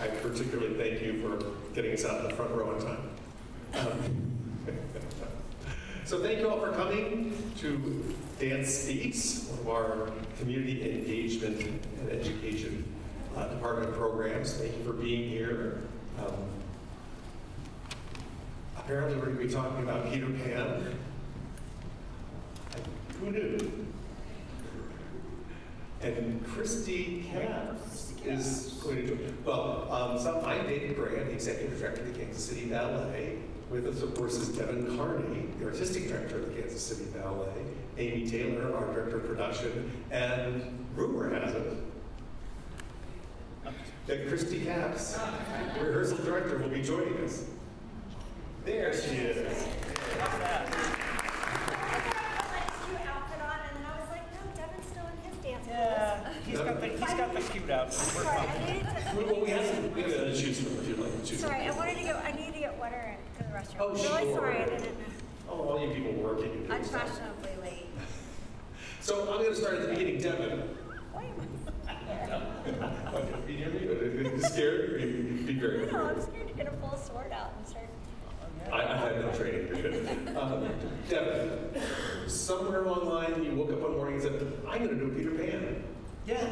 I particularly thank you for getting us out in the front row on time. So thank you all for coming to Dance Speaks, one of our community engagement and education department programs. Thank you for being here. Apparently we're going to be talking about Peter Pan. Who knew? And Kristi is going to do it. Well, I'm David Bray, I'm the Executive Director of the Kansas City Ballet. With us, of course, is Devon Carney, the Artistic Director of the Kansas City Ballet. Amy Taylor, our Director of Production. And rumor has it that Kristi Capps, Rehearsal Director, will be joining us. There she is. He's got the cute outfit. Well, we have to choose from if you'd like to choose. Sorry, I need to get water to the restroom. Oh, I'm sure. really sorry, I didn't know. Oh, all you people working. Unfashionably late. So I'm going to start at the beginning. Devon. Why am I Are you scared? Be very No, I'm scared to get a full sword out and start. I've had no training. You're good. Devon, somewhere along the line you woke up one morning and said, I'm going to do Peter Pan. Yeah.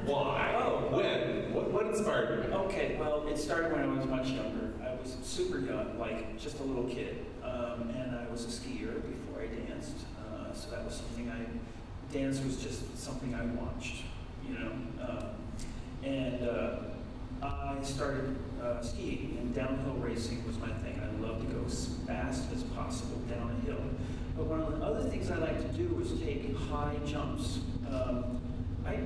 Why? Oh. When? What inspired you? Okay, well, it started when I was much younger. I was super young, like just a little kid. And I was a skier before I danced. So that was something dance was just something I watched, you know. I started skiing, and downhill racing was my thing. I loved to go as fast as possible down a hill. But one of the other things I like to do was take high jumps. I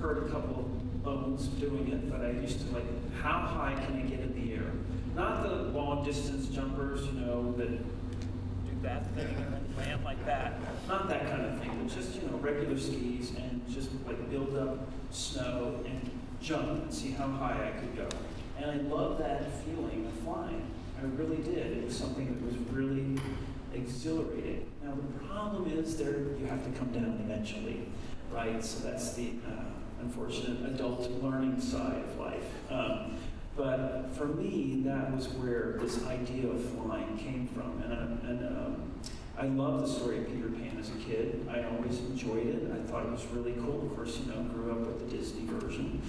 heard a couple of bones doing it, but I used to like, how high can I get in the air? Not the long distance jumpers, you know, that do that thing and then land like that. Not that kind of thing, but just, you know, regular skis and just like build up snow and jump and see how high I could go. And I love that feeling of flying. I really did. It was something that was really exhilarating. Now the problem is you have to come down eventually, right? So that's the unfortunate adult learning side of life. But for me, that was where this idea of flying came from. And I loved the story of Peter Pan as a kid. I always enjoyed it. I thought it was really cool. Of course, you know, grew up with the Disney version.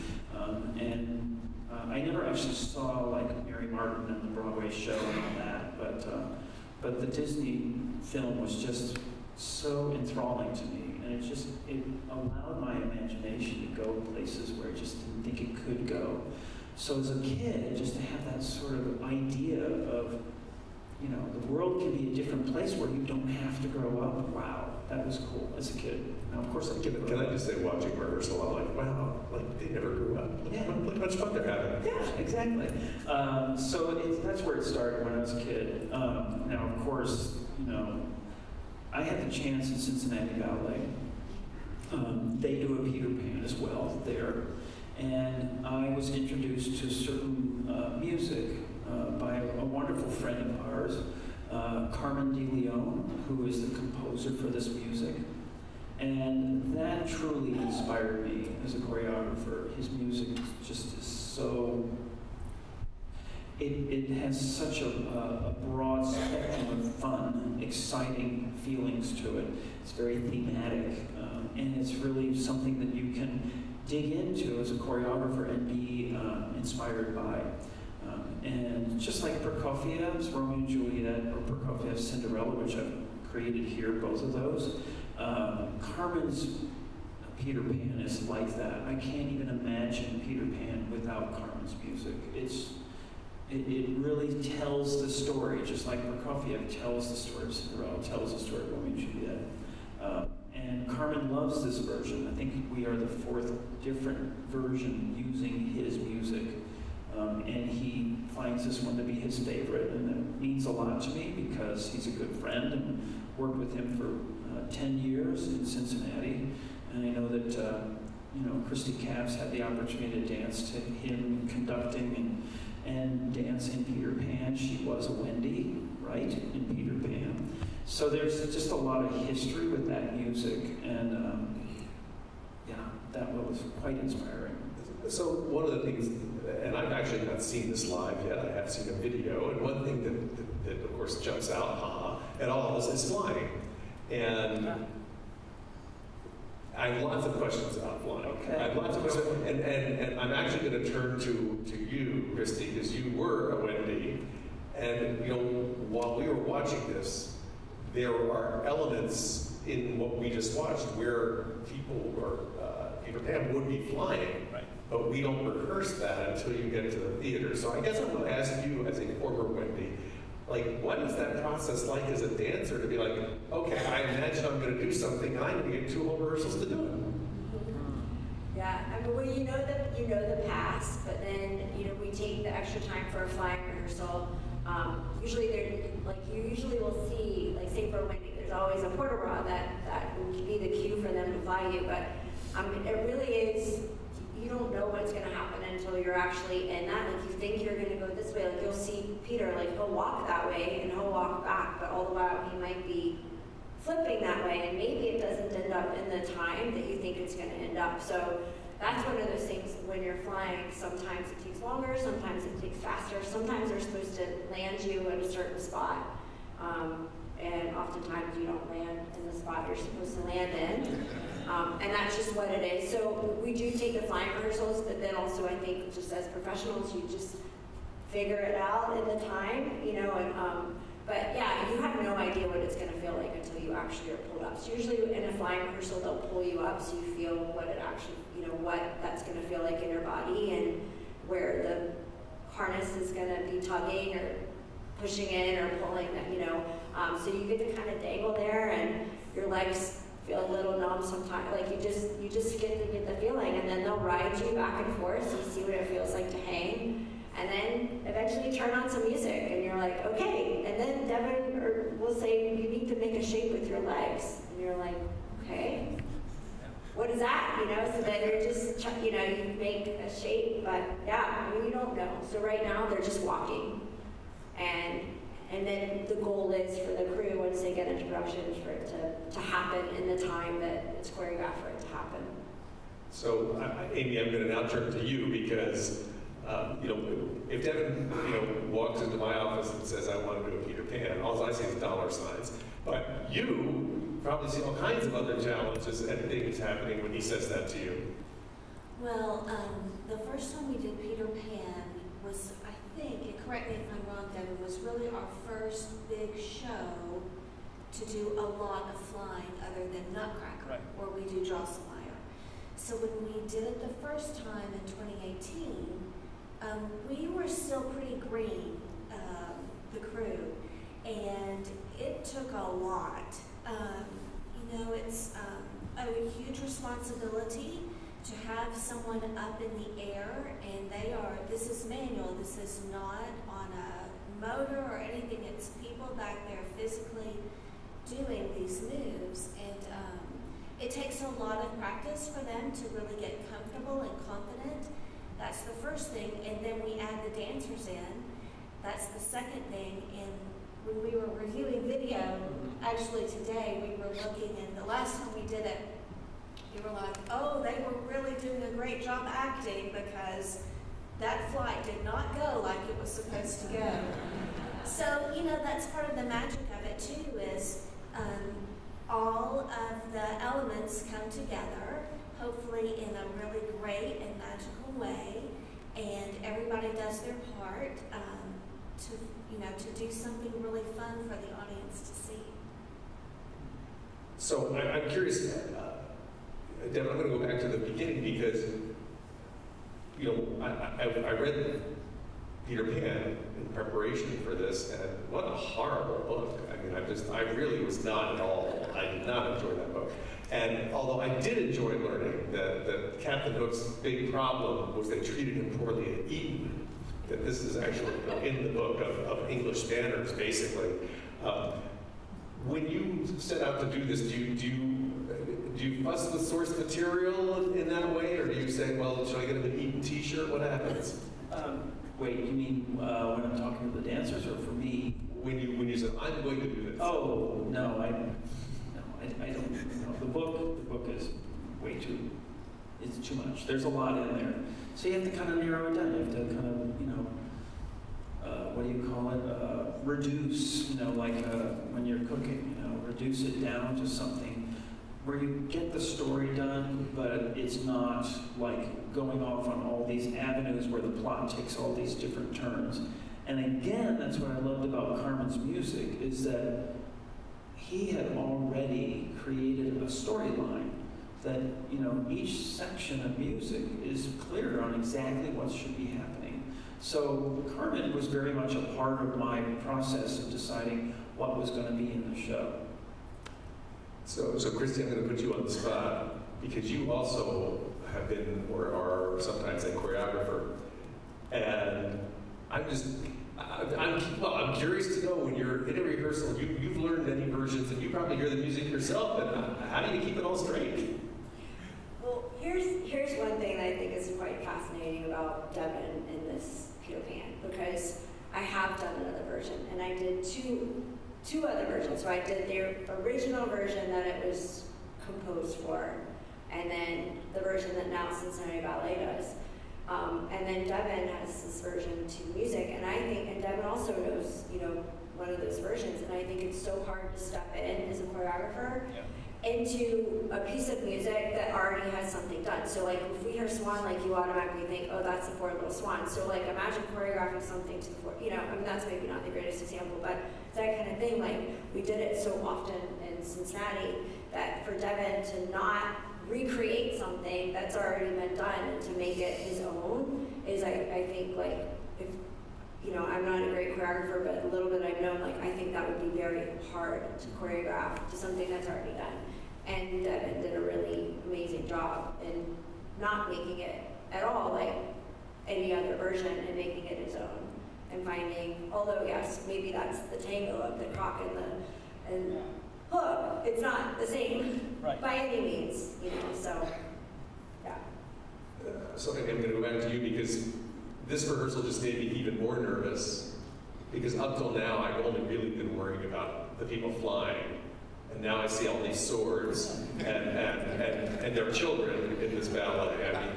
I never actually saw like Mary Martin and the Broadway show and all that, but the Disney film was just so enthralling to me, and it allowed my imagination to go places where I just didn't think it could go. So as a kid, just to have that sort of idea of, you know, the world can be a different place where you don't have to grow up. Wow, that was cool as a kid. Now, of course, Can I just say, watching Rehearsal, I'm like, wow, like they never grew up. Yeah. Look how much fun they're having. Yeah, exactly. So that's where it started when I was a kid. Now, of course, you know, I had the chance in Cincinnati Ballet. They do a Peter Pan as well there. And I was introduced to certain music by a wonderful friend of ours, Carmen de Leon, who is the composer for this music. And that truly inspired me as a choreographer. His music just is so, it has such a broad spectrum of fun, exciting feelings to it. It's very thematic, and it's really something that you can dig into as a choreographer and be inspired by. And just like Prokofiev's Romeo and Juliet or Prokofiev's Cinderella, which I've created here, both of those, Carmen's Peter Pan is like that. I can't even imagine Peter Pan without Carmen's music. It really tells the story, just like Prokofiev tells the story of Cinderella, tells the story of Romeo and Juliet. And Carmen loves this version. I think we are the fourth different version using his music. And he finds this one to be his favorite, and it means a lot to me because he's a good friend and worked with him for 10 years in Cincinnati. And I know that you know, Kristi Capps had the opportunity to dance to him conducting and dance in Peter Pan. She was a Wendy, right, in Peter Pan. So there's just a lot of history with that music, and yeah, that was quite inspiring. So one of the things, and I've actually not seen this live yet, I have seen a video, and one thing that of course jumps out, at all of us is flying. And I have lots of questions about flying. Okay. I have lots of questions, and I'm actually going to turn to you, Kristi, because you were a Wendy, and you know, while we were watching this, there are elements in what we just watched where people or Peter Pan would be flying, Right. but we don't rehearse that until you get to the theater. So I guess I'm going to ask you, as a former Wendy, like, what is that process like as a dancer to be like, okay, I imagine I'm going to do something, and I'm going to get 2 whole rehearsals to do it. Yeah, I mean, well, you know the past, but then we take the extra time for a flying rehearsal. Usually you usually will see, like, say for Wendy, there's always a port bra that will be the cue for them to fly you, but it really is, you don't know what's going to happen until you're actually in that. Like, you think you're going to go this way, like you'll see Peter, like he'll walk that way and he'll walk back, but all the while he might be flipping that way, and maybe it doesn't end up in the time that you think it's going to end up. So that's one of those things when you're flying. Sometimes it takes longer, sometimes it takes faster, sometimes they're supposed to land you at a certain spot. And oftentimes you don't land in the spot you're supposed to land in. And that's just what it is. So we do take the flying rehearsals, but then also I think just as professionals, you just figure it out in the time, but yeah, you have no idea what it's gonna feel like until you actually are pulled up. So usually in a flying rehearsal, they'll pull you up so you feel what it actually, what that's gonna feel like in your body and where the harness is gonna be tugging or pushing in or pulling, so you get to kind of dangle there, and your legs feel a little numb sometimes. Like you just get the feeling, and then theyll ride you back and forth so you see what it feels like to hang, and then eventually you turn on some music and you're like, okay, and then Devon will say you need to make a shape with your legs, and you're like, okay, what is that? So then you're just, you make a shape, but yeah, you don't know. So right now they're just walking, and then the goal is for the crew, once they get into production, is for it to happen in the time that it's choreographed for it to happen. So, Amy, I'm going to now turn to you because, if Devon, walks into my office and says, I want to do a Peter Pan, all I see is dollar signs. But you probably see all kinds of other challenges and things happening when he says that to you. Well, the first time we did Peter Pan was, I think, and correct me if I'm wrong, Devon, was really our first big show to do a lot of flying other than Nutcracker, Right. where we do Drosselmeyer. So when we did it the first time in 2018, we were still pretty green, the crew, and it took a lot. It's a huge responsibility to have someone up in the air, and this is manual, this is not on a motor or anything, it's people back there physically doing these moves, and it takes a lot of practice for them to really get comfortable and confident. That's the first thing, and then we add the dancers in. That's the second thing, and when we were reviewing video, actually today, we were looking, and the last time we did it, we were like, oh, they were really doing a great job acting because that flight did not go like it was supposed to go. So, that's part of the magic of it too, is all of the elements come together, hopefully in a really great and magical way, and everybody does their part to do something really fun for the audience to see. So I'm curious, Devon, I'm going to go back to the beginning because, I read Peter Pan in preparation for this, and what a horrible book. I mean, I really was not at all, I did not enjoy that book. And although I did enjoy learning that Captain Hook's big problem was they treated him poorly at Eton, that this is actually in the book of English standards, basically. When you set out to do this, do you fuss with source material in that way, or do you say, well, should I get him an Eton t-shirt? What happens? Wait, you mean when I'm talking to the dancers, or for me? When you said, I'm going to do this. Oh, no, I don't know. The book is way too it's too much. There's a lot in there. So you have to kind of narrow it down. You have to kind of, you know, what do you call it? Reduce, you know, like when you're cooking, you know, reduce it down to something where you get the story done, but it's not like going off on all these avenues where the plot takes all these different turns. And again, that's what I loved about Carmen's music, is that he had already created a storyline that, you know, each section of music is clear on exactly what should be happening. So Carmen was very much a part of my process of deciding what was going to be in the show. So Kristi, I'm going to put you on the spot because you also have been or are sometimes a choreographer, and I'm curious to know, when you're in a rehearsal, you've learned many versions, and you probably hear the music yourself. And how do you keep it all straight? Well, here's one thing that I think is quite fascinating about Devon in this Peter Pan, because I have done another version, and I did two other versions. So I did the original version that it was composed for, and then the version that now Cincinnati Ballet does. And then Devon has this version to music, and I think, and Devon also knows, you know, one of those versions, and I think it's so hard to step in as a choreographer into a piece of music that already has something done. So like if we hear Swan, like you automatically think, oh, that's the Four Little Swans. So like imagine choreographing something to four, you know, I mean that's maybe not the greatest example, but that kind of thing. Like we did it so often in Cincinnati that for Devon to not recreate something that's already been done and to make it his own is, I think, like, if, you know, I'm not a great choreographer, but a little bit I've known, like, I think that would be very hard to choreograph to something that's already done. And Devon did a really amazing job in not making it at all like any other version and making it his own and finding, although yes, maybe that's the tango of the croc and hook, it's not the same by any means, you know, so, yeah. So I'm going to go back to you because this rehearsal just made me even more nervous, because up till now I've only really been worrying about the people flying, and now I see all these swords and there are children in this ballet. I mean,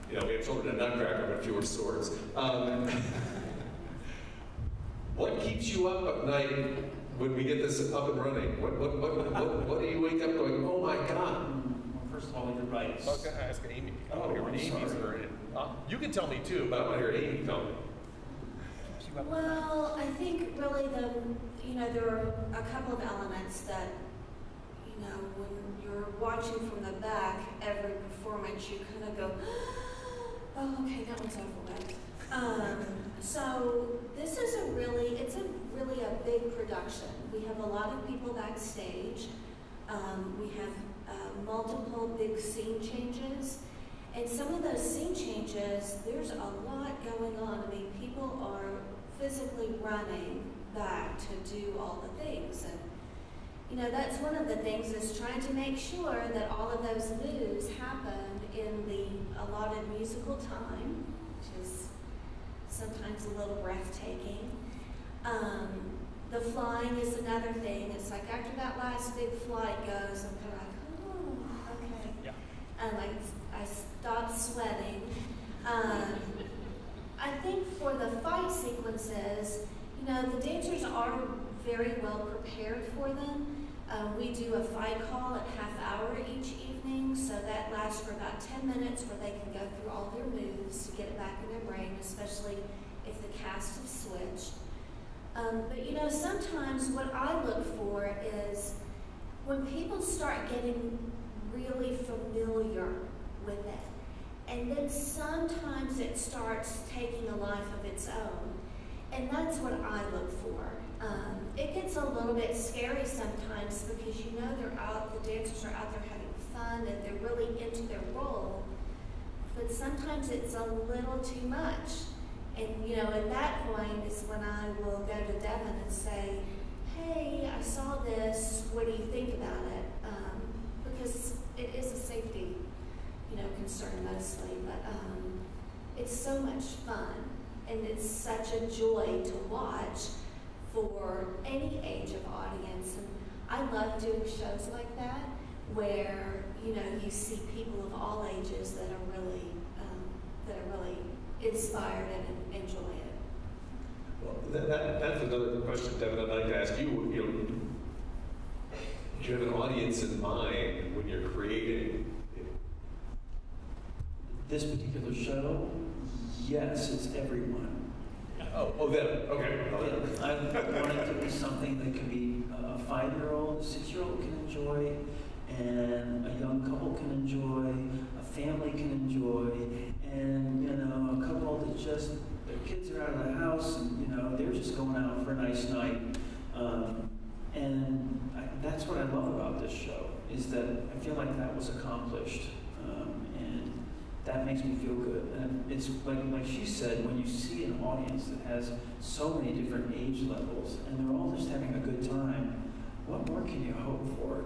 you know, we have children in Nutcracker, but fewer swords. What keeps you up at night when we get this up and running? What do you wake up going, oh my God? Well, first of all, you're right. I was going to ask Amy. I want to hear what Amy's heard. You can tell me too, but I want to hear Amy tell me. Well, I think really there are a couple of elements that, you know, when you're watching from the back, every performance, you kind of go, oh, okay, that one's over with. So this is a really a big production. We have a lot of people backstage. We have multiple big scene changes. And some of those scene changes, there's a lot going on. I mean, people are physically running back to do all the things. And, you know, that's one of the things, is trying to make sure that all of those moves happen in the allotted musical time, which is sometimes a little breathtaking. The flying is another thing. It's like after that last big flight goes, I'm kind of like, oh, okay. Yeah. And I stop sweating. I think for the fight sequences, you know, the dancers are very well prepared for them. We do a fight call at half-hour each evening, so that lasts for about 10 minutes where they can go through all their moves to get it back in their brain, especially if the cast have switched. But you know, sometimes what I look for is when people start getting really familiar with it, and then sometimes it starts taking a life of its own, and that's what I look for. It gets a little bit scary sometimes because you know the dancers are out there having fun and they're really into their role, but sometimes it's a little too much. And you know, at that point is when I will go to Devon and say, hey, I saw this, what do you think about it? Because it is a safety, you know, concern mostly, but it's so much fun, and it's such a joy to watch for any age of audience. And I love doing shows like that, where, you know, you see people of all ages that are inspired and enjoy it. Well, that's another question, Devon, I'd like to ask you. Do you have an audience in mind when you're creating? This particular show, yes, it's everyone. Oh, them. Okay. Yeah, I want it to be something that can be a 5-year-old, a 6-year-old can enjoy, and a young couple can enjoy, a family can enjoy, and a couple that just their kids are out of the house, and they're just going out for a nice night. That's what I love about this show, is that I feel like that was accomplished, and that makes me feel good. And it's like she said, when you see an audience that has so many different age levels, and they're all just having a good time, what more can you hope for?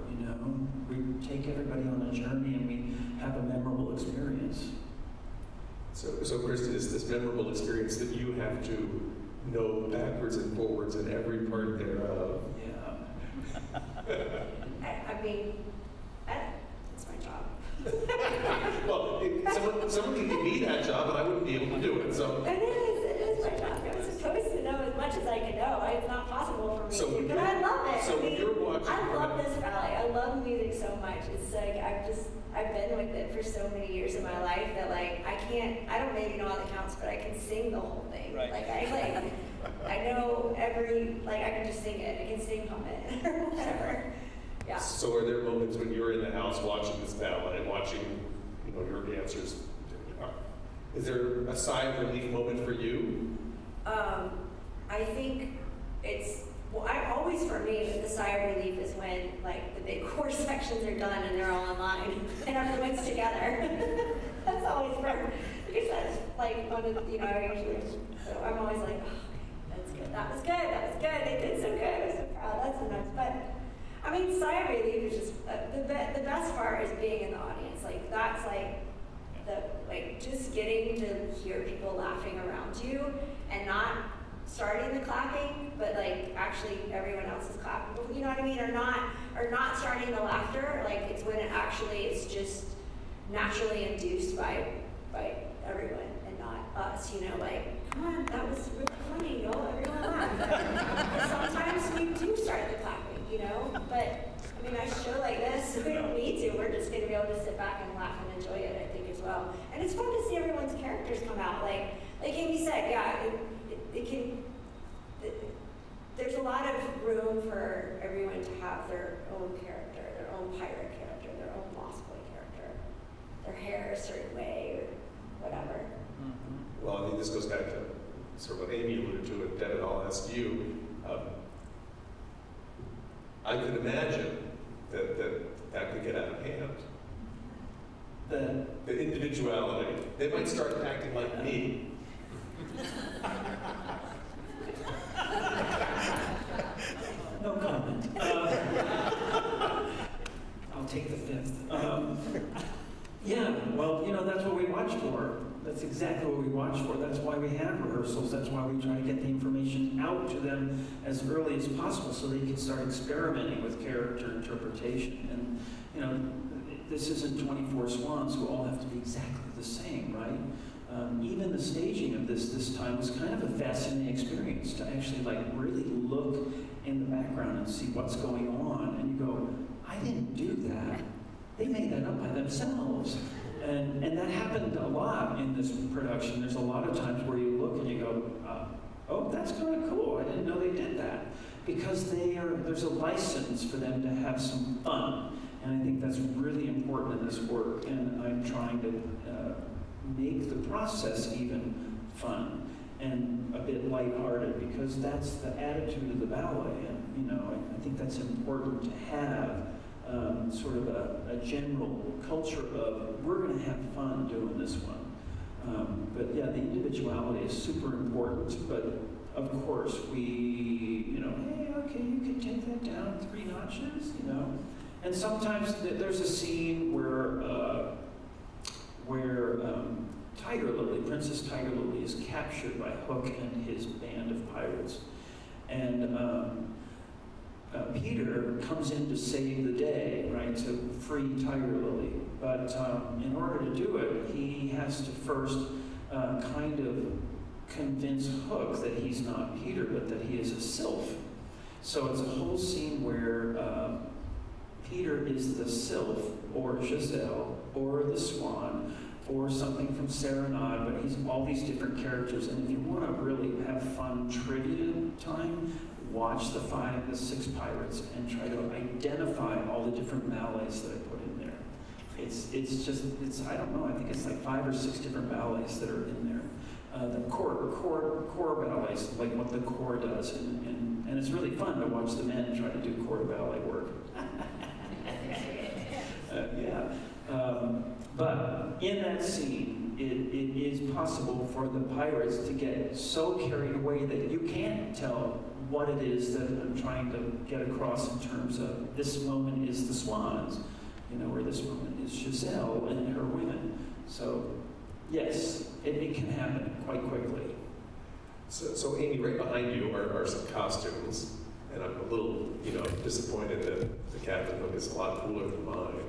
We take everybody on a journey, and we have a memorable experience. So Kristi, this memorable experience that you have to know backwards and forwards in every part thereof. Yeah. I mean, that's my job. Well, someone can give me that job, and I wouldn't be able to do it. So it is my job. I'm supposed to know as much as I can know. It's not possible for me to, but I love it. So you're watching. I love this ballet. I love music so much. It's like I've been with it for so many years in my life that I don't maybe know all the counts, but I can sing the whole thing. Right. I know I can just sing it. I can sing hum it or whatever. Yeah. So are there moments when you're in the house watching this ballet, watching, your dancers? Is there a sigh of relief moment for you? I think for me, the sigh of relief is when the big core sections are done and they're all in line and everyone's together. That's always fun because that's one of I usually. So I'm always like, oh, that's good. That was good. That was good. They did so good. I'm so proud. That's so nice. But I mean, sigh of relief is just the best part is being in the audience. That's just getting to hear people laughing around you and not starting the clapping, but actually everyone else is clapping. You know what I mean? Or not starting the laughter. It's when it actually is just naturally induced by everyone and not us. Come on, that was really funny, y'all. Everyone laughed. Sometimes we do start the clapping. But I mean, a show like this, we don't need to. We're just going to be able to sit back and laugh and enjoy it, I think, as well. And it's fun to see everyone's characters come out. Like Amy said, yeah, it can. There's a lot of room for everyone to have their own character, their own pirate character, their own lost boy character, their hair a certain way, or whatever. Mm-hmm. Well, I think this goes back to sort of what Amy alluded to, and Devon, I'll ask you. I could imagine that could get out of hand. The individuality. They might start acting like me. No comment. I'll take the fifth. Yeah, well, that's what we watch for. That's exactly what we watch for. That's why we have rehearsals. That's why we try to get the information out to them as early as possible so they can start experimenting with character interpretation. And, this isn't 24 swans who all have to be exactly the same, right? Even the staging of this time was kind of a fascinating experience to actually really look in the background and see what's going on. And you go, I didn't do that. They made that up by themselves. And that happened a lot in this production. There's a lot of times where you look and you go, oh, that's kind of cool. I didn't know they did that. Because there's a license for them to have some fun. And I think that's really important in this work. And I'm trying to make the process even fun and a bit lighthearted because that's the attitude of the ballet. And I think that's important to have. Sort of a general culture of we're going to have fun doing this one. But yeah, the individuality is super important, but of course we, hey, okay, you can take that down 3 notches, And sometimes there's a scene where Tiger Lily, Princess Tiger Lily is captured by Hook and his band of pirates. And Peter comes in to save the day, right, to free Tiger Lily. But in order to do it, he has to first kind of convince Hook that he's not Peter, but that he is a sylph. So it's a whole scene where Peter is the sylph, or Giselle, or the swan, or something from Serenade, but he's all these different characters. And if you want to really have fun trivia time, watch the 6 Pirates and try to identify all the different ballets that I put in there. It's I don't know, I think it's like 5 or 6 different ballets that are in there. The core ballets, like what the core does, and it's really fun to watch the men try to do core ballet work. But in that scene, it is possible for the pirates to get so carried away that you can't tell what it is that I'm trying to get across in terms of this moment is the swans, or this moment is Giselle and her women. So, yes, it can happen quite quickly. So Amy, right behind you are some costumes, and I'm a little, disappointed that the captain look is a lot cooler than mine.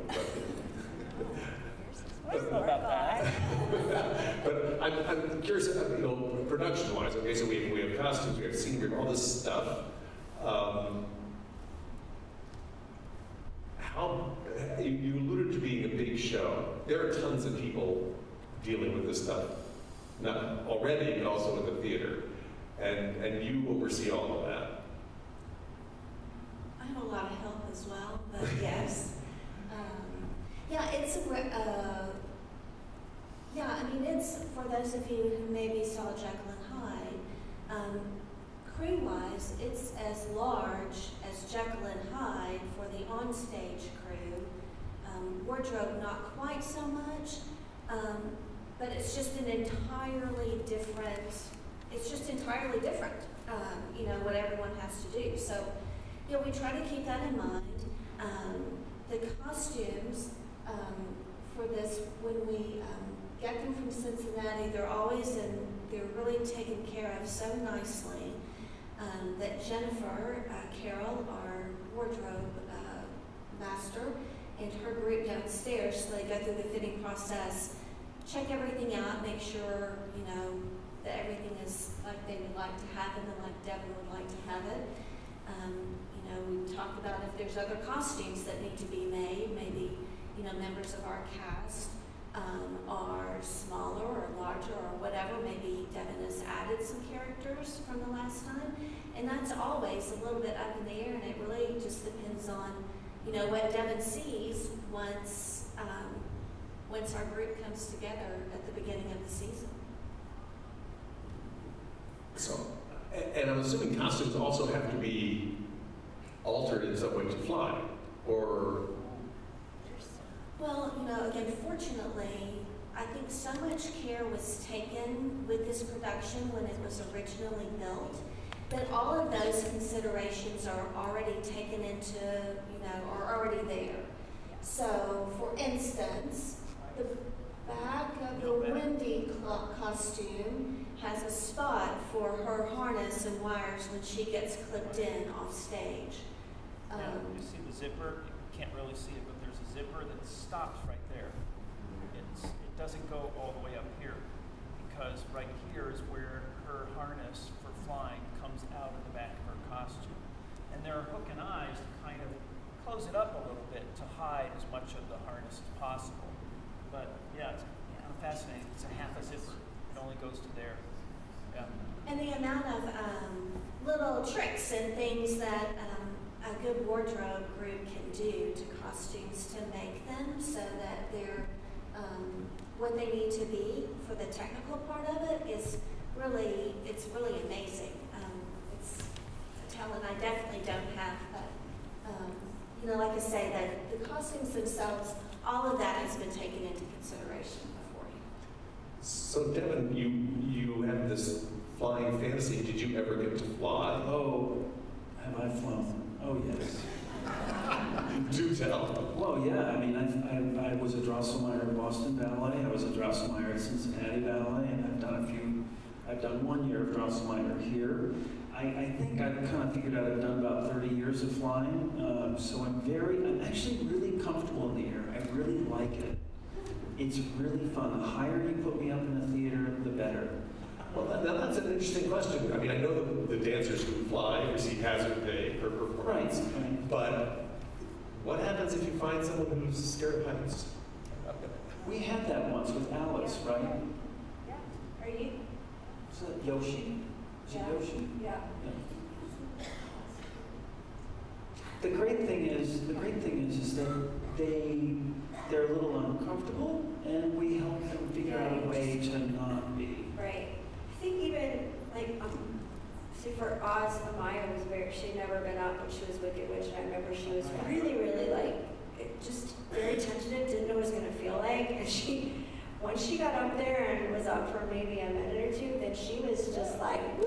I don't know about that. But I'm curious, production-wise. Okay, so we have costumes, we have scenery, we have all this stuff. You alluded to being a big show. There are tons of people dealing with this stuff, not already, but also in the theater, and you oversee all of that. I have a lot of help as well, but yes. It's for those of you who maybe saw Jekyll and Hyde, crew-wise, it's as large as Jekyll and Hyde for the onstage crew. Wardrobe, not quite so much, but it's just entirely different, what everyone has to do. So, we try to keep that in mind. The costumes for this, when we get them from Cincinnati, they're really taken care of so nicely that Jennifer Carroll, our wardrobe master, and her group downstairs, so they go through the fitting process, check everything out, make sure, that everything is like they would like to have it and like Devon would like to have it. We talked about if there's other costumes that need to be made, maybe, members of our cast are smaller or larger or whatever. Maybe Devon has added some characters from the last time. And that's always a little bit up in the air, and it really just depends on, what Devon sees once our group comes together at the beginning of the season. So, and I'm assuming costumes also have to be altered in some way to fly, or? Well, again, fortunately, I think so much care was taken with this production when it was originally built that all of those considerations are already taken into, are already there. So, for instance, the back of the Wendy costume has a spot for her harness and wires when she gets clipped in off stage. You see the zipper? You can't really see it, but there's a zipper that stops right there. It doesn't go all the way up here, because right here is where her harness for flying comes out of the back of her costume. And there are hook and eyes to kind of close it up a little bit to hide as much of the harness as possible. But yeah, it's fascinating. It's a half a zipper. It only goes to there. Yeah. And the amount of little tricks and things that a good wardrobe group can do to costumes to make them so that they're what they need to be for the technical part of it it's really amazing. It's a talent I definitely don't have, but like I say, that the costumes themselves, all of that has been taken into consideration beforehand. So Devon, you have this flying fantasy. Did you ever get to fly? Oh, have I flown? Oh, yes. Do tell. Well, yeah, I was a Drosselmeyer at Boston Ballet, I was a Drosselmeyer at Cincinnati Ballet, and I've done 1 year of Drosselmeyer here. I think I've kind of figured out I've done about 30 years of flying, so I'm actually really comfortable in the air. I really like it. It's really fun. The higher you put me up in the theater, the there? Well, that's an interesting question. I mean, I know the dancers who fly receive hazard pay per performance, Right. but what happens if you find someone who's scared of heights? We had that once with Alice, right? Yeah. Are you? Is that Yoshi? Is it Yoshi? Yeah. Yeah. The great thing is that they're a little uncomfortable, and we help them figure out a way to not be. Right. I think even like see for Oz, Amaya was she'd never been up when she was Wicked Witch, and I remember she was really like just very tentative, didn't know what it was gonna feel like, and once she got up there and was up for maybe a minute or two, then she was just like, woo,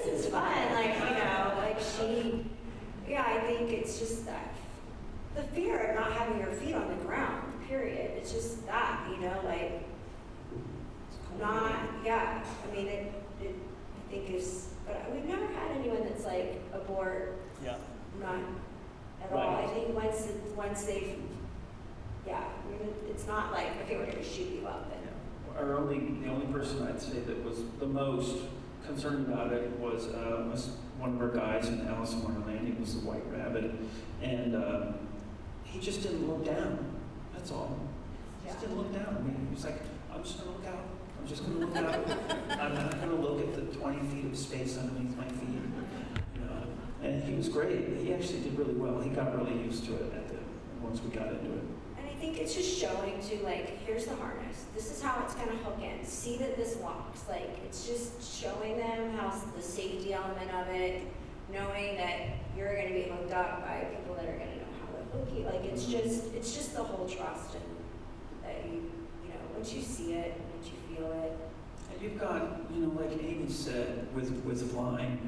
this is fun, like I think it's just that the fear of not having your feet on the ground, period. It's just that, like not, yeah. I mean, it I think is, but we've never had anyone that's like abort. Yeah. Not at all. I think once they've, yeah. I mean, it's not like okay, we're going to shoot you up. And the only person I'd say that was the most concerned about it was one of our guys in Alice in Wonderland. He was the White Rabbit, and he just didn't look down. That's all. He just didn't look down. I mean, he was like, I'm just going to look out. I'm just going to look out. I'm not going to look at the 20 feet of space underneath my feet. And he was great. He actually did really well. He got really used to it once we got into it. I think it's just showing to like, here's the harness. This is how it's going to hook in. See that this locks. Like, it's just showing them how the safety element of it, knowing that you're going to be hooked up by people that are going to know how to hook you. Like, it's just the whole trust and that once you see it, once you feel it. And you've got, like Amy said, with flying,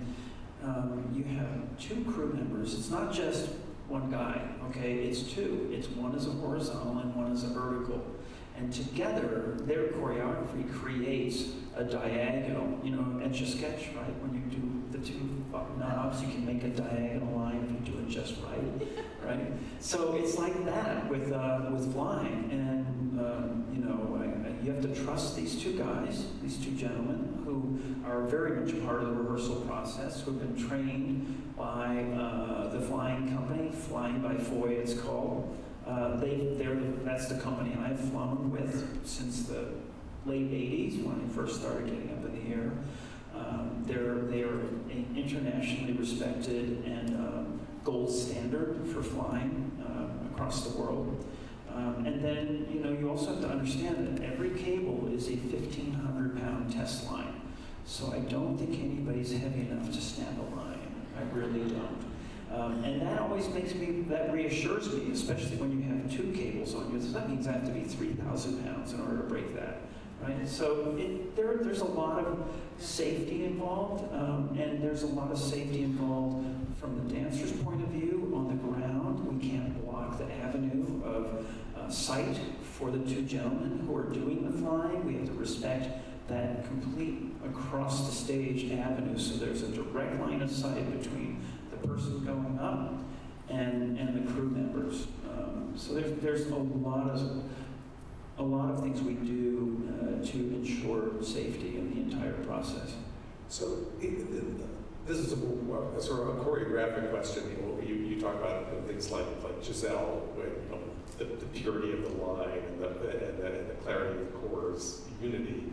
you have two crew members. It's not just one guy, okay? It's two. It's one is a horizontal and one is a vertical. And together, their choreography creates a diagonal. Etch a sketch, right? When you do the two knobs, you can make a diagonal line if you do it just right, right? So it's like that with flying. And, you have to trust these two guys, these two gentlemen, who are very much a part of the rehearsal process, who have been trained by the flying company, Flying by Foy it's called. That's the company I've flown with since the late 80s when I first started getting up in the air. They are internationally respected and gold standard for flying across the world. And then, you also have to understand that every cable is a 1,500-pound test line. So I don't think anybody's heavy enough to stand a line. I really don't. And that reassures me, especially when you have two cables on you. So that means I have to be 3,000 pounds in order to break that, right? So there's a lot of safety involved, and there's a lot of safety involved from the dancer's point of view on the ground. We can't block the avenue of sight for the two gentlemen who are doing the flying. We have to respect that complete across the stage avenue, so there's a direct line of sight between the person going up and the crew members. So there's a lot of things we do to ensure safety in the entire process. So this is a sort of a choreographic question. You talk about things like Giselle, where the purity of the line and the clarity of the chorus, unity.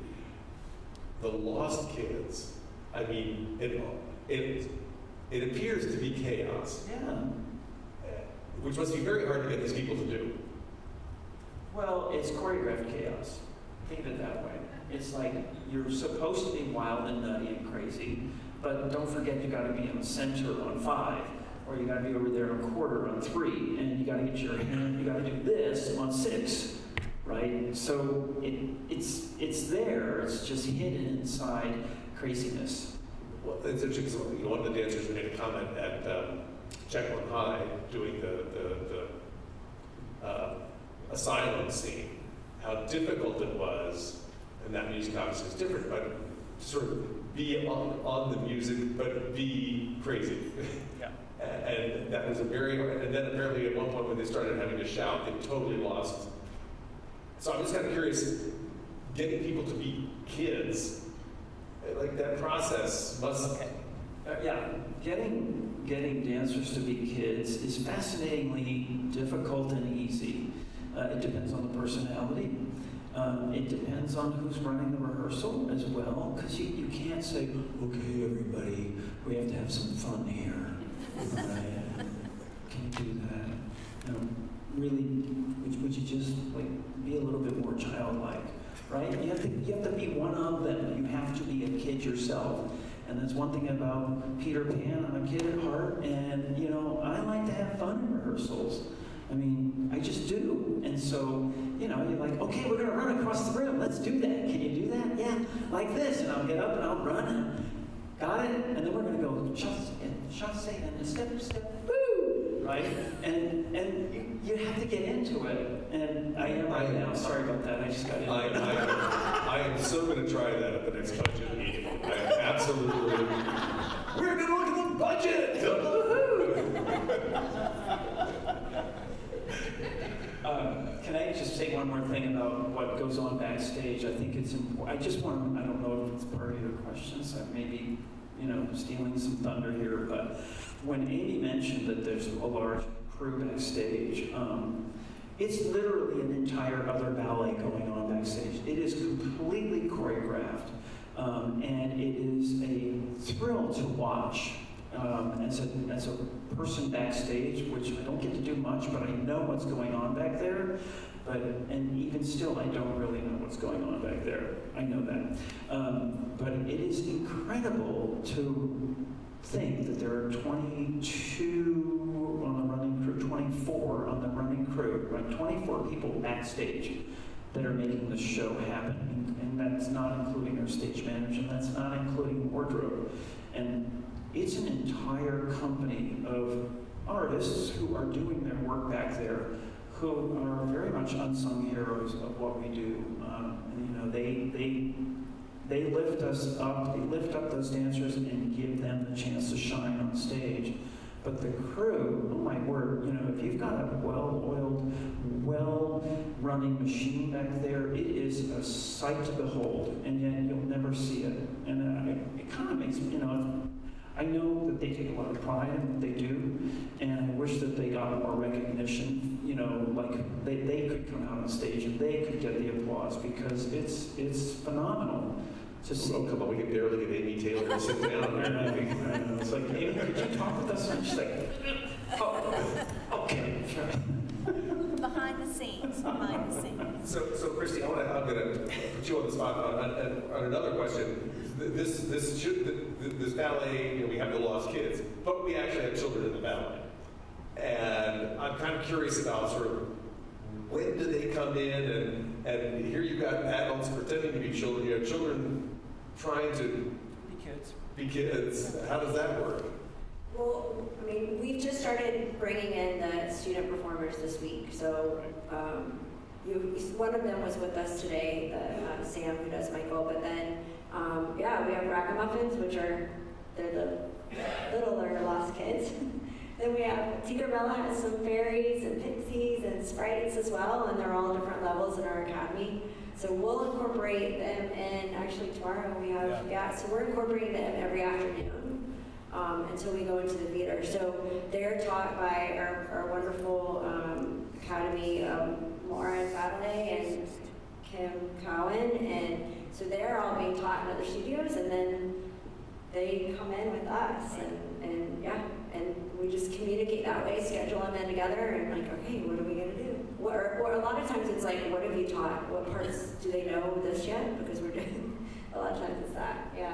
The Lost Kids, I mean, it appears to be chaos. Yeah. Which must be very hard to get these people to do. Well, it's choreographed chaos. Think of it that way. It's like you're supposed to be wild and nutty and crazy, but don't forget you got to be in the center on 5, or you got to be over there on a quarter on 3, and you got to get your hand. You got to do this on 6, right? So it's there. It's just hidden inside craziness. Well, it's interesting. One of the dancers made a comment at Jekyll and Hyde doing the asylum scene, how difficult it was, and that music obviously is different, but to sort of be on the music, but be crazy. Yeah. And that was and then apparently at one point when they started having to shout, they totally lost. So I'm just kind of curious, getting people to be kids Like that process must. Yeah, getting dancers to be kids is fascinatingly difficult and easy. It depends on the personality. It depends on who's running the rehearsal as well, because you can't say, okay, everybody, we have to have some fun here. Can you do that? Really, would you just like be a little bit more childlike, right? You have to be one of them. You have to be a kid yourself. And that's one thing about Peter Pan. I'm a kid at heart, and I like to have fun in rehearsals. I mean, I just do. And so, you're like, okay, we're gonna run across the room. Let's do that. Can you do that? Yeah, like this. And I'll get up and I'll run. And got it? And then we're gonna go chasse and step, woo! Right? And you have to get into it. And I am right now. Sorry about that. I just got into it. I am so going to try that at the next budget meeting. I am absolutely. We're going to look at the budget. Can I just say one more thing about what goes on backstage? I think it's important. I don't know if it's part of your questions. I may be, stealing some thunder here, but when Amy mentioned that there's a large crew backstage, it's literally an entire other ballet going on backstage. It is completely choreographed, and it is a thrill to watch. As a person backstage, which I don't get to do much, but I know what's going on back there. And even still, I don't really know what's going on back there. I know that. But it is incredible to think that there are 22 on the running crew, 24 on the running crew, right? 24 people backstage that are making the show happen. And that's not including our stage manager, and that's not including wardrobe. And it's an entire company of artists who are doing their work back there, who are very much unsung heroes of what we do. And they lift us up, they lift up those dancers and give them the chance to shine on stage. But the crew, oh my word, if you've got a well-oiled, well-running machine back there, it is a sight to behold, and yet you'll never see it. And it kind of makes me, I know that they take a lot of pride in what they do, and I wish that they got more recognition, like they could come out on stage and they could get the applause, because it's phenomenal to see. Oh, come on, we can barely get Amy Taylor to sit down. I know. It's like, Amy, could you talk with us? And she's like, oh, okay. Behind the scenes. So Kristi, I'm going to put you on the spot on another question. This ballet, we have the lost kids, but we actually have children in the ballet. And I'm kind of curious about sort of when do they come in, and here you've got adults pretending to be children, you have children trying to be kids. How does that work? Well, I mean, we've just started bringing in the student performers this week. So one of them was with us today, Sam, who does Michael, but then we have Ragamuffins, which they're the littler lost kids. Then we have Tinkerbella has some fairies and pixies and sprites as well, and they're all different levels in our academy. So we'll incorporate them in, actually tomorrow we have, so we're incorporating them every afternoon until we go into the theater. So they're taught by our wonderful academy, Maura Fadley and Kim Cowan, and so they're all being taught in other studios, and then they come in with us, and we just communicate that way, schedule them in together, and like, okay, what are we gonna do? Or a lot of times it's like, what have you taught? What parts do they know this yet? Because we're doing, a lot of times it's that, yeah.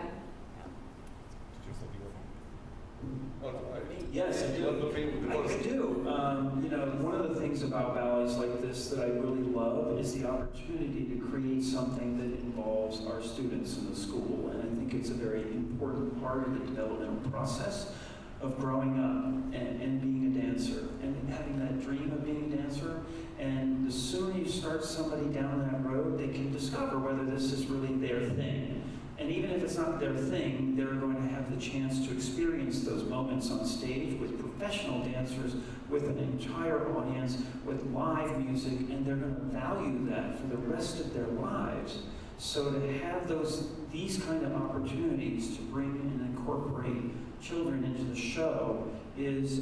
Yes, I do. I do. One of the things about ballets like this that I really love is the opportunity to create something that involves our students in the school. And I think it's a very important part of the developmental process of growing up and being a dancer and having that dream of being a dancer. And the sooner you start somebody down that road, they can discover whether this is really their thing. And even if it's not their thing, they're going to have the chance to experience those moments on stage with professional dancers, with an entire audience, with live music, and they're going to value that for the rest of their lives. So to have these kind of opportunities to bring and incorporate children into the show is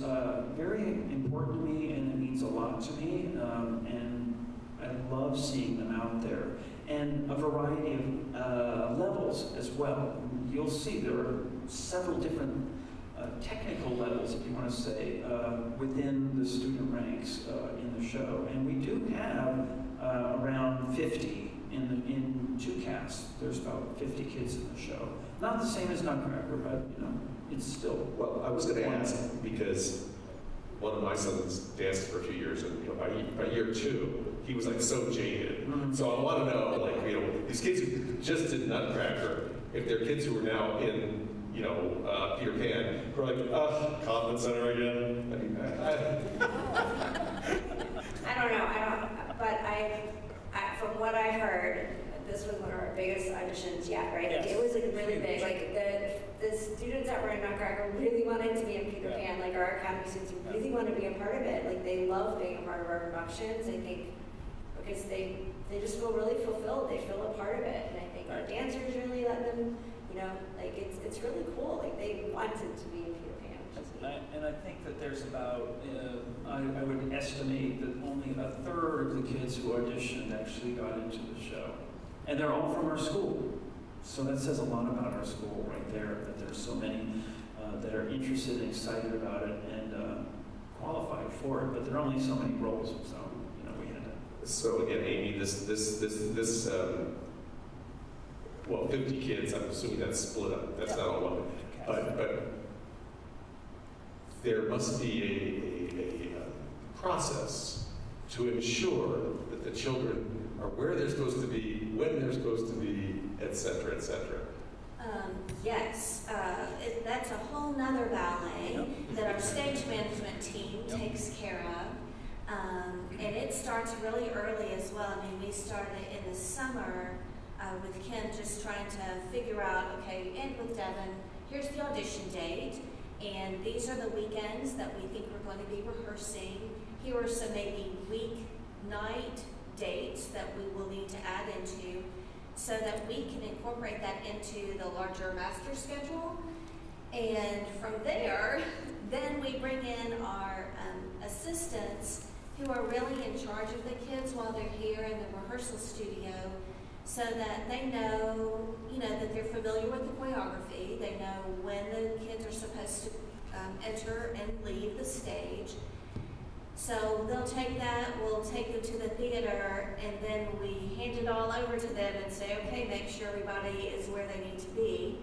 very important to me, and it means a lot to me, and I love seeing them out there. And a variety of levels as well. You'll see there are several different technical levels, if you want to say, within the student ranks in the show. And we do have around 50 in two casts. There's about 50 kids in the show. Not the same as Nutcracker, but you know, it's still. Well, I was going to ask, because one of my sons danced for a few years, and you know, by year 2, he was like so jaded. Mm-hmm. So I want to know, like, you know, these kids who just did Nutcracker, if they're kids who are now in, you know, Peter Pan, who are like, Kaufman Center again. I mean, I don't know, but from what I heard, this was one of our biggest auditions yet, right? Yes. Like, it was like really big. Like the students that were in Nutcracker really wanted to be in Peter Pan. Like our academy students really want to be a part of it. Like they love being a part of our productions. I think because they just feel really fulfilled. They feel a part of it, and I think our dancers really let them. You know, like it's really cool. Like they wanted to be in Peter Pan. And I think that there's about, I would estimate that only a third of the kids who auditioned actually got into the show. And they're all from our school. So that says a lot about our school right there, that there's so many that are interested and excited about it and qualified for it, but there are only so many roles, so, you know, we had to. So again, Amy, well, 50 kids, I'm assuming that's split up. That's not all one. But there must be a process to ensure that the children are where they're supposed to be, when they're supposed to be, et cetera, et cetera. Yes, that's a whole nother ballet that our stage management team takes care of. And it starts really early as well. I mean, we started in the summer with Kim just trying to figure out, okay, and with Devon, here's the audition date, and these are the weekends that we think we're going to be rehearsing. Here are some maybe weeknight dates that we will need to add into so that we can incorporate that into the larger master schedule. And from there, then we bring in our assistants who are really in charge of the kids while they're here in the rehearsal studio, so that they know, you know, that they're familiar with the choreography. They know when the kids are supposed to enter and leave the stage. So they'll take that, we'll take them to the theater, and then we hand it all over to them and say, okay, make sure everybody is where they need to be.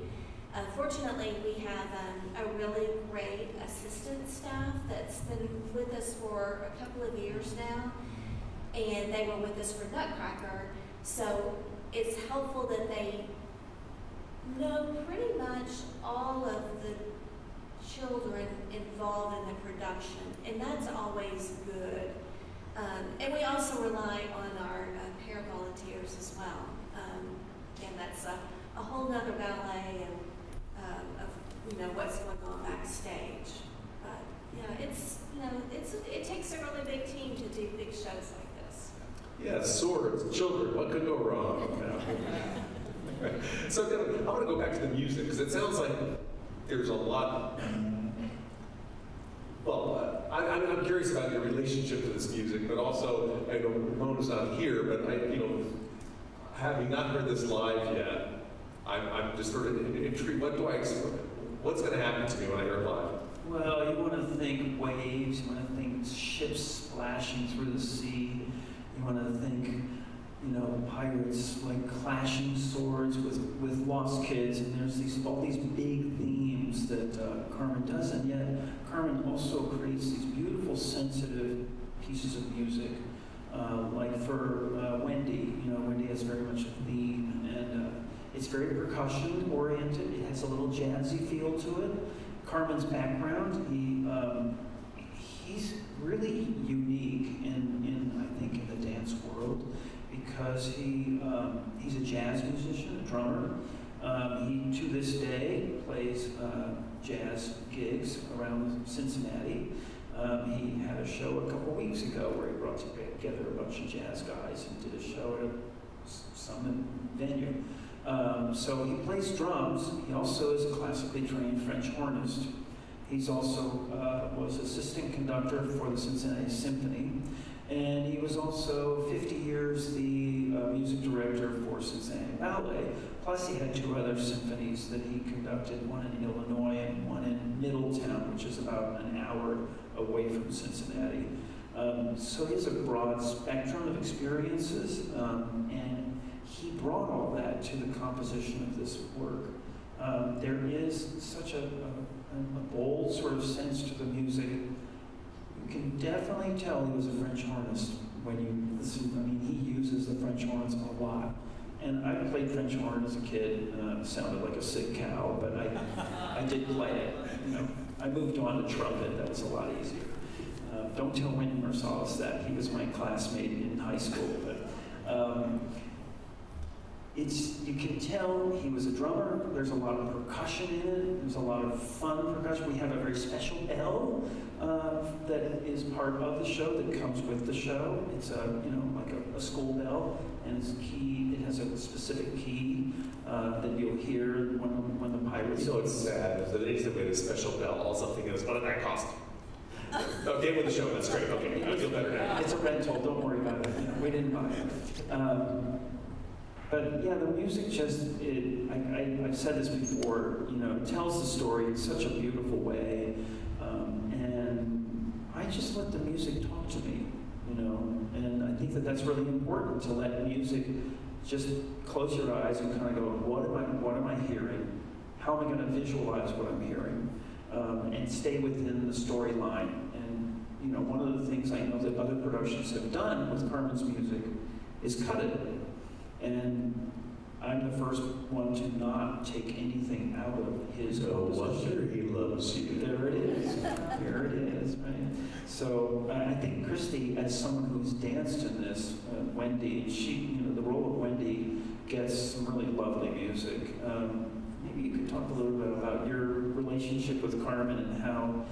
Fortunately, we have a really great assistant staff that's been with us for a couple of years now, and they were with us for Nutcracker. So it's helpful that they know pretty much all of the children involved in the production, and that's always good. And we also rely on our parent volunteers as well. And that's a whole nother ballet of you know what's going on backstage. But yeah, it's you know it takes a really big team to do big shows like this. Yeah, swords, children, what could go wrong? So I want to go back to the music, because it sounds like there's a lot. Well, I'm curious about your relationship to this music, but also, I know Ramona's not here, but having not heard this live yet, I'm just sort of intrigued. What's going to happen to me when I hear it live? Well, you want to think waves, you want to think ships splashing through the sea, you want to think, you know, pirates like clashing swords with lost kids, and there's all these big themes that Carmen does, and yet Carmen also creates these beautiful, sensitive pieces of music. Like for Wendy, you know, Wendy has very much a theme, and it's very percussion oriented. It has a little jazzy feel to it. Carmen's background, he's really unique in I think in the dance world, because he's a jazz musician, a drummer. He to this day plays jazz gigs around Cincinnati. He had a show a couple weeks ago where he brought together a bunch of jazz guys and did a show at some venue. So he plays drums. He also is a classically trained French hornist. He's also was assistant conductor for the Cincinnati Symphony. And he was also 50 years the music director for Cincinnati Ballet. Plus he had 2 other symphonies that he conducted, one in Illinois and one in Middletown, which is about an hour away from Cincinnati. So he has a broad spectrum of experiences, and he brought all that to the composition of this work. There is such a bold sort of sense to the music. You can definitely tell he was a French hornist when you listen. I mean, he uses the French horns a lot. And I played French horn as a kid. Sounded like a sick cow, but I did play it. You know, I moved on to trumpet. That was a lot easier. Don't tell Wynton Marsalis that. He was my classmate in high school. But you can tell he was a drummer. There's a lot of percussion in it. There's a lot of fun percussion. We have a very special bell that is part of the show, that comes with the show. It's like a school bell, and it's key. It has a specific key that you'll hear when the pirates. You know, it's sad that they said we had a special bell. All something is, what did that cost? Okay, with the show, that's great. Okay, I feel better now. It's a rental. Don't worry about it. You know, we didn't buy it. But yeah, the music just, I've said this before, you know, it tells the story in such a beautiful way. And I just let the music talk to me, you know, and I think that that's really important, to let music just close your eyes and kind of go, what am I hearing? How am I going to visualize what I'm hearing? And stay within the storyline. And, you know, one of the things I know that other productions have done with Carmen's music is cut it. And I'm the first one to not take anything out of his composition. No wonder he loves you. There it is. Here it is, right? So I think Kristi, as someone who's danced in this, Wendy, the role of Wendy gets some really lovely music. Maybe you could talk a little bit about your relationship with Carmen and how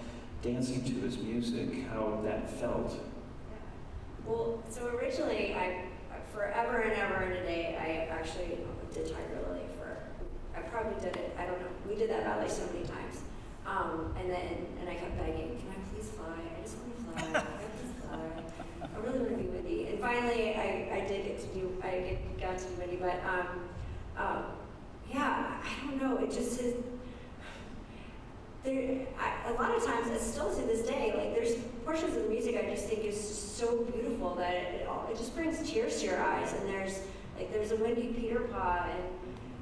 dancing to his music, how that felt. Well, so originally, forever and ever and a day, I actually did Tiger Lily I probably did it, I don't know. We did that ballet so many times. And I kept begging, can I please fly? I just want to fly. Can I please fly? I really want to be Wendy. And finally, I got to be Wendy, but yeah, I don't know. It just is. A lot of times, it's still to this day, like there's portions of the music I just think is just so beautiful that it just brings tears to your eyes. And there's a Wendy Peter Paw,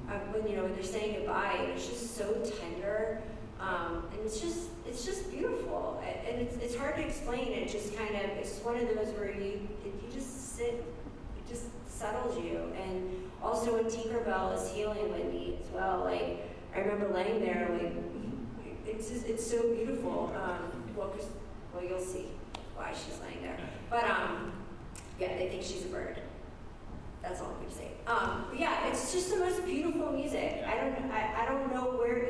and when they're saying goodbye, and it's just so tender, and it's just beautiful, and it's hard to explain. It just kind of, it's one of those where you just sit, it just settles you. And also when Tinkerbell is healing Wendy as well, like I remember laying there, like it's so beautiful. Well, you'll see why she's laying there. But yeah, they think she's a bird. That's all I'm going to say. But yeah, it's just the most beautiful music. I don't know where,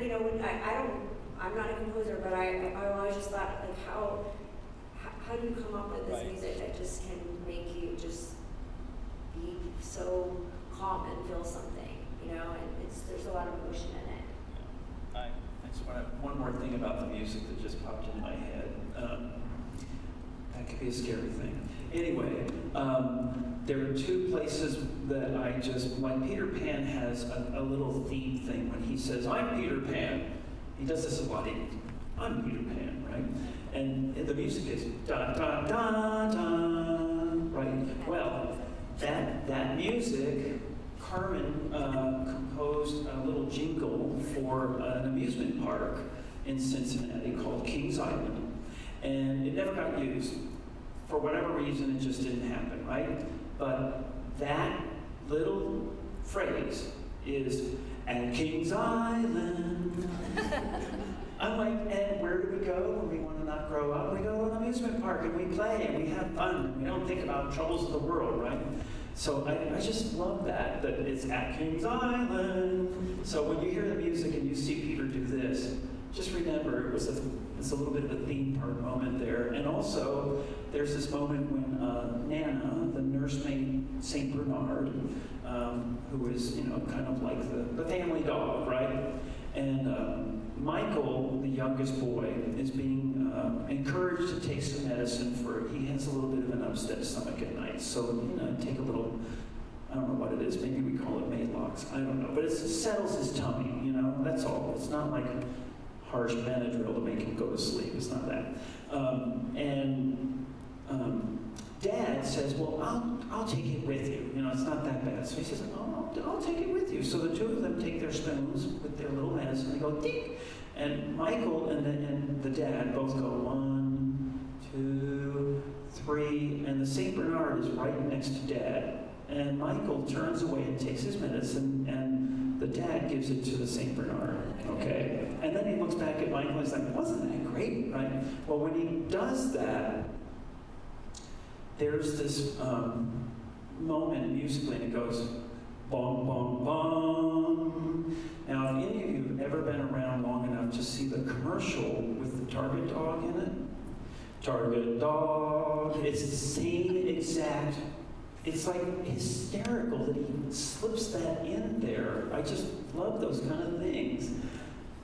I'm not a composer, but I always just thought, like, how do you come up with this music that just can make you just be so calm and feel something, and there's a lot of emotion in it. Yeah. One more thing about the music that just popped into my head. That could be a scary thing. Anyway, there are two places that I just, like Peter Pan has a little theme thing when he says, I'm Peter Pan. He does this a lot. I'm Peter Pan, right? And the music is da da da da, right? Well, that music, Carmen composed a little jingle for an amusement park in Cincinnati called Kings Island. And it never got used. For whatever reason, it just didn't happen, right? But that little phrase is, at Kings Island. I'm like, and where do we go when we want to not grow up? We go to an amusement park and we play and we have fun. We don't think about troubles of the world, right? So I just love that it's at Kings Island. So when you hear the music and you see Peter do this, just remember it's a little bit of a theme park moment there. And also, there's this moment when Nana, the nursemaid St. Bernard, who is, kind of like the family dog, right? And Michael, the youngest boy, is being encouraged to take some medicine he has a little bit of an upset stomach at night. So, take a little, I don't know what it is, maybe we call it Maalox, I don't know. But it settles his tummy, that's all. It's not like harsh Benadryl to make him go to sleep, it's not that. Dad says, well, I'll take it with you. It's not that bad. So he says, oh, I'll take it with you. So the two of them take their spoons with their little medicine. They go, ding. And Michael and the dad both go 1, 2, 3. And the St. Bernard is right next to Dad. And Michael turns away and takes his medicine, and the dad gives it to the St. Bernard, okay? And then he looks back at Michael and he's like, wasn't that great, right? Well, when he does that, there's this moment musically, and it goes, bong, bong, bong. Now, if any of you have ever been around long enough to see the commercial with the Target dog in it, Target dog, it's the same exact, it's like hysterical that he slips that in there. I just love those kind of things.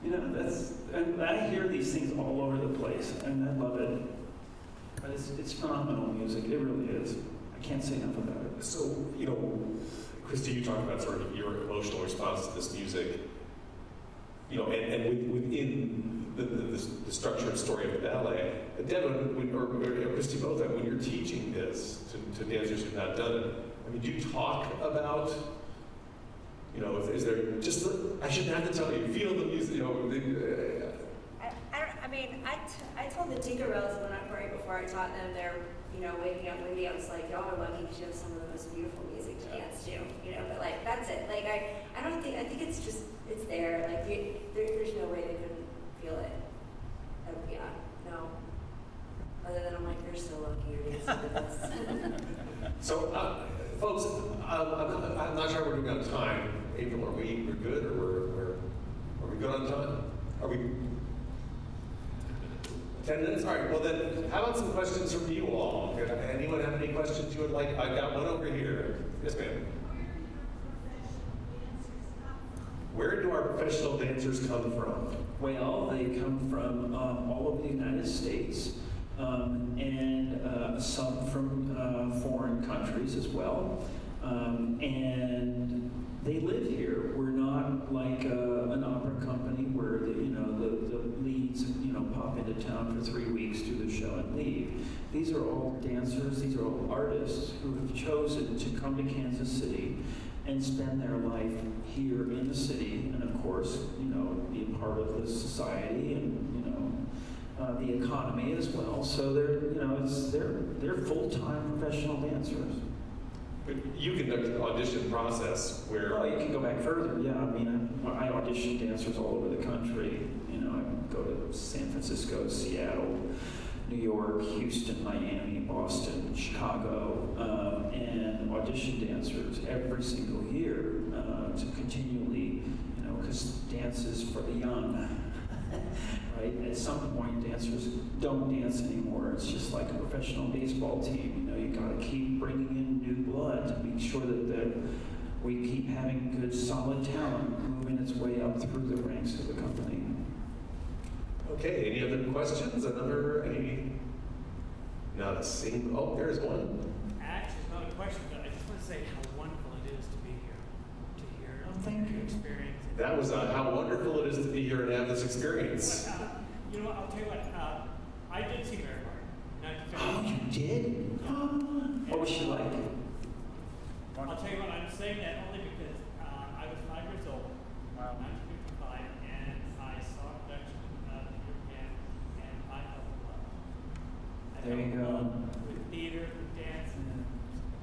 And I hear these things all over the place, and I love it. But it's phenomenal music, it really is. I can't say enough about it. So, Kristi, you talked about sort of your emotional response to this music, and within the structured story of the ballet. Devon, or Kristi, both, when you're teaching this to dancers who've not done it, do you talk about, is there just, I shouldn't have to tell you, feel the music, I told the Tinkerbells right before I taught them, they're, waking up with me, I was like, y'all are lucky because you have some of the most beautiful music to dance to, but like, that's it. Like, I think it's just, it's there. Like, there's no way they couldn't feel it. Yeah, no. Other than I'm like, you're so lucky you're dancing to this. So, folks, I'm not sure we're doing on time. April, we're good, or are we good on time? Are we 10 minutes? All right, well then, how about some questions from you all? Anyone have any questions you would like? I've got one over here. Yes, ma'am. Where do our professional dancers come from? Well, they come from all over the United States, and some from foreign countries as well. And they live here. We're not like an opera company where the leads pop into town for 3 weeks, do the show and leave. These are all dancers. These are all artists who have chosen to come to Kansas City and spend their life here in the city, and of course, be a part of the society and the economy as well. So they're full-time professional dancers. But you conduct an audition process where... Oh, you can go back further, yeah. I audition dancers all over the country. I go to San Francisco, Seattle, New York, Houston, Miami, Boston, Chicago, and audition dancers every single year to continually, because dance is for the young, right? At some point, dancers don't dance anymore. It's just like a professional baseball team. You got to keep bringing in new blood to make sure that we keep having good, solid talent moving its way up through the ranks of the company. Okay, any other questions? Not a single. Oh, there's one. Actually, it's not a question, but I just want to say how wonderful it is to be here, to hear thank your you. experience. That was how wonderful it is to be here and have this experience. But, I'll tell you what, I did see Mary Martin. Oh, you did? What was she like? I'll tell you what, I'm saying that only because I was 5 years old, 1955, and I saw a production of the European, and I fell in love. There you go. With theater, with dance, and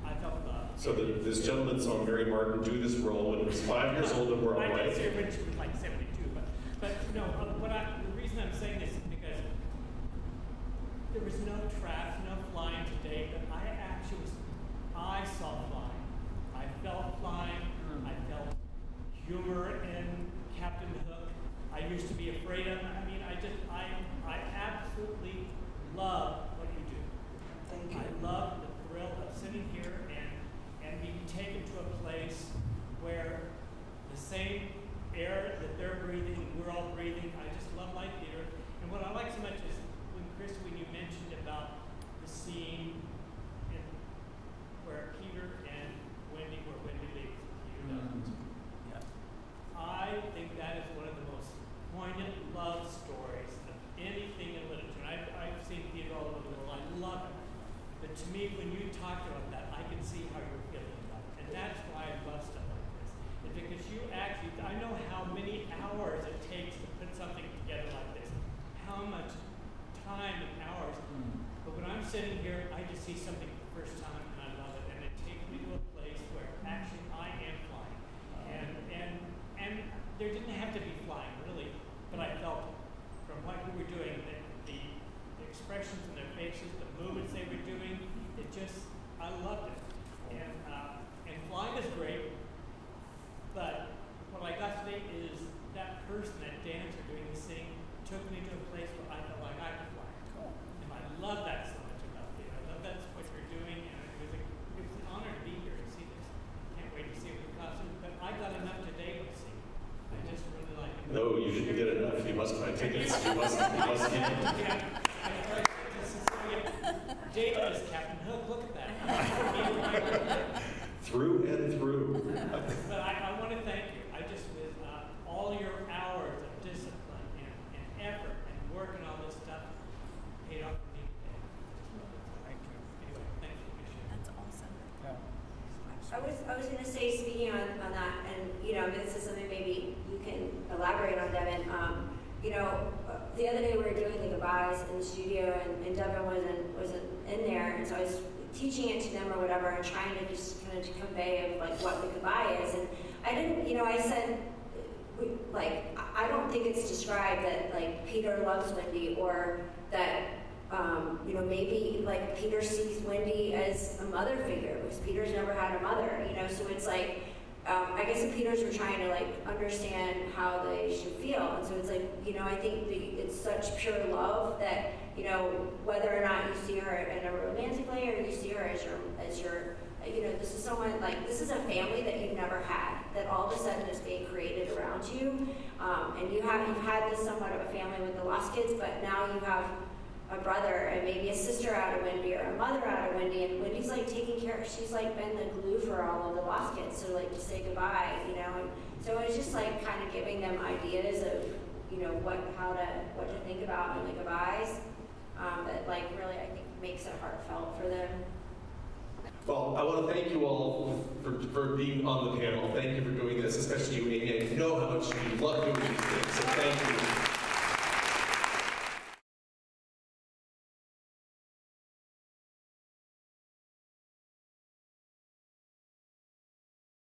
I fell in love. So this gentleman saw Mary Martin do this role when he was 5 years old in Broadway. I did see her when she was like 72, but no, the reason I'm saying this is because there was no traps, no flying today, but I saw flying. I felt flying. I felt humor in Captain Hook. I used to be afraid of him. absolutely love what you do. Thank you. I love the thrill of sitting here and being taken to a place where the same air that they're breathing, we're all breathing. I just love light theater. And what I like so much is when you mentioned about the scene where Peter and Wendy leaves. Yeah. I think that is one of the most poignant love stories of anything in literature. I've seen theater all over the world. I love it. But to me, when you talk about that, I can see how you're feeling about it. And that's why I love stuff like this. It's because you actually, I know how many hours it takes to put something together like this. How much time and hours. But when I'm sitting here, I just see something for the first time and I love it. And it takes me to a place where actually I am flying. And there didn't have to be flying, really. But I felt from what we were doing, the expressions in their faces, the movements they were doing, it just, I loved it. And flying is great, but what I got today is that person, that dancer doing the sing, took me to a place where I felt like I could fly. And I love that so much about it. I love that's what you're doing, and it was an honor to be here and see this. Can't wait to see it with costume, but I got enough today to see. I just really like it. No, you didn't get enough. You must buy tickets. You must get David is Captain Hook. Look at that. through and through. But I want to thank you. I just, with all your hours of discipline and effort and work and all this stuff, paid off for me today. Thank you. Anyway, thank you. That's awesome. Yeah. I was going to say, speaking on that, and this is something maybe you can elaborate on, Devon. The other day we were doing the goodbyes in the studio, and Devon wasn't in there, and so I was teaching it to them or whatever, and trying to just kind of convey of like what the goodbye is. And I didn't, I said, I don't think it's described that like Peter loves Wendy, or that maybe like Peter sees Wendy as a mother figure, because Peter's never had a mother, so it's like, I guess the Peters were trying to like understand how they should feel, and so it's like, I think it's such pure love that, whether or not you see her in a romantic way or you see her as your this is someone, like, this is a family that you've never had, that all of a sudden is being created around you, and you've had this somewhat of a family with the lost kids, but now you have a brother and maybe a sister out of Wendy or a mother out of Wendy, and Wendy's like taking care of, she's like been the glue for all of the lost kids, so like to say goodbye, and so it's just like kind of giving them ideas of, what to think about in the goodbyes, that like really I think makes it heartfelt for them. Well, I want to thank you all for being on the panel. Thank you for doing this, especially you, Amy. I know how much you love doing these things, so thank you.